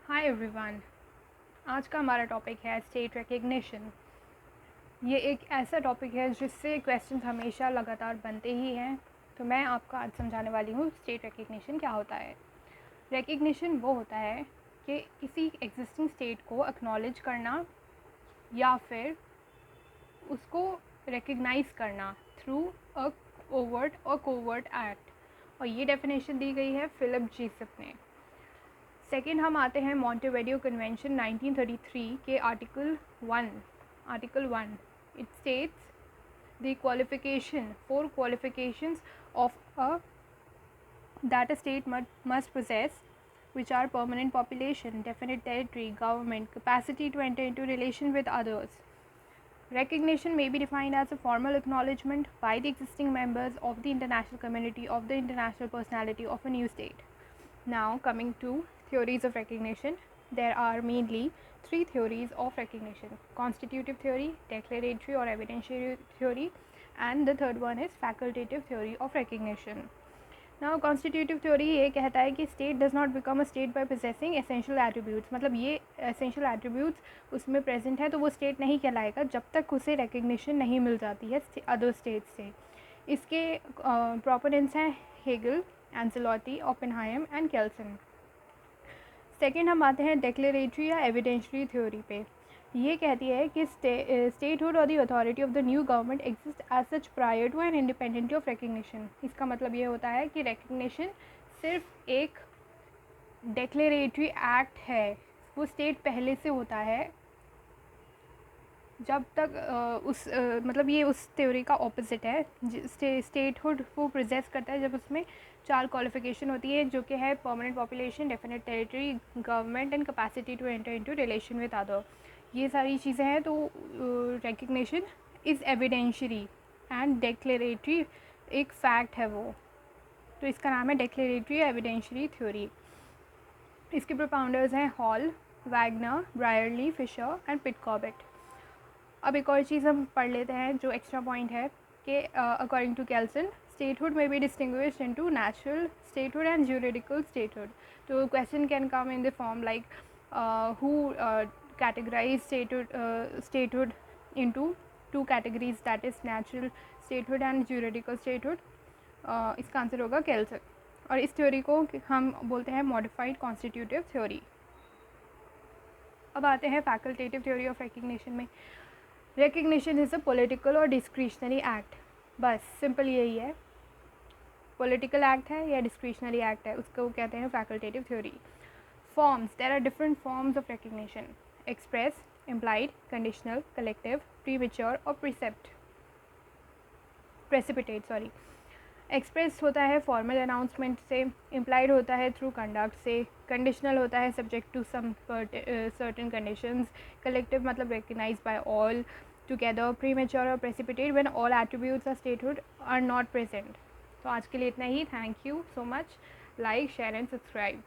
Hi everyone. आज का हमारा टॉपिक है स्टेट रिकग्निशन। ये एक ऐसा टॉपिक है जिससे क्वेश्चन हमेशा लगातार बनते ही हैं। तो मैं आपको आज समझाने वाली हूँ स्टेट रिकग्निशन क्या होता है। रिकग्निशन वो होता है कि किसी एग्जिस्टिंग स्टेट को एक्नॉलेज करना या फिर उसको रिकग्नाइज करना थ्रू अ ओवर्ट और कोवर्ट एक्ट। और ये डेफिनेशन दी गई है फिलिप जेसप ने। सेकेंड हम आते हैं मॉन्टेविडियो कन्वेंशन 1933 के article 1 it states the qualification four qualifications of a that a state must possess, which are permanent population, definite territory, government, capacity to enter into relation with others. Recognition may be defined as a formal acknowledgement by the existing members of the international community of the international personality of a new state. Now, coming to theories of recognition, there are mainly three theories of recognition: constitutive theory, declaratory or evidentiary theory, and the third one is facultative theory of recognition. Now constitutive theory ये कहता है कि state does not become a state by possessing essential attributes. मतलब ये essential attributes उसमें present है तो वो स्टेट नहीं कहलाएगा जब तक उसे रिकग्निशन नहीं मिल जाती है अदर स्टेट से। इसके प्रोपोनेंट्स हैं Hegel, Anzilotti, Oppenheim and Kelsen. Second हम आते हैं डेक्लेरेटरी या एविडेंशरी थ्योरी पे। ये कहती है कि स्टेटहुड और the authority of the new government exist as such prior to and independently of recognition. इसका मतलब ये होता है कि रिकग्निशन सिर्फ एक डेक्लेरेटरी एक्ट है, वो स्टेट पहले से होता है जब तक मतलब ये उस थ्योरी का ऑपोजिट है। स्टेटहुड वो प्रोजेस करता है जब उसमें चार क्वालिफिकेशन होती है, जो कि है permanent population, definite territory, government and capacity to enter into relation with other. ये सारी चीज़ें हैं। तो recognition is evidentiary and declaratory एक फैक्ट है वो, तो इसका नाम है डेक्लेरेटरी एविडेंशरी थ्योरी। इसके प्रोपाउंडर्स हैं Hall, Wagner, Brierly, Fisher and Pitt Corbett. अब एक और चीज़ हम पढ़ लेते हैं जो एक्स्ट्रा पॉइंट है कि अकॉर्डिंग टू केल्सन स्टेटहुड में be distinguished into natural statehood and juridical statehood. तो question can come in the form like who categorize statehood into two categories, that is natural statehood and juridical statehood. इसका answer होगा केल्सन। और इस theory को हम बोलते हैं मॉडिफाइड कॉन्स्टिट्यूटिव थ्योरी। अब आते हैं फैकल्टेटिव थ्योरी ऑफ रिकग्निशन में। रिकग्निशन इज़ अ पॉलिटिकल और डिस्क्रिशनरी एक्ट। बस सिंपल यही है, पॉलिटिकल एक्ट है या डिस्क्रिशनरी एक्ट है, उसको कहते हैं facultative theory. Forms, there are different forms of recognition: express, implied, conditional, collective, premature और precipitate। एक्सप्रेस होता है फॉर्मल अनाउंसमेंट से, इम्प्लाइड होता है थ्रू कंडक्ट से, कंडीशनल होता है subject to some certain conditions, collective मतलब recognize by all together, premature और precipitate when all attributes of statehood are not present. तो आज के लिए इतना ही। Thank you so much. Like, share and subscribe.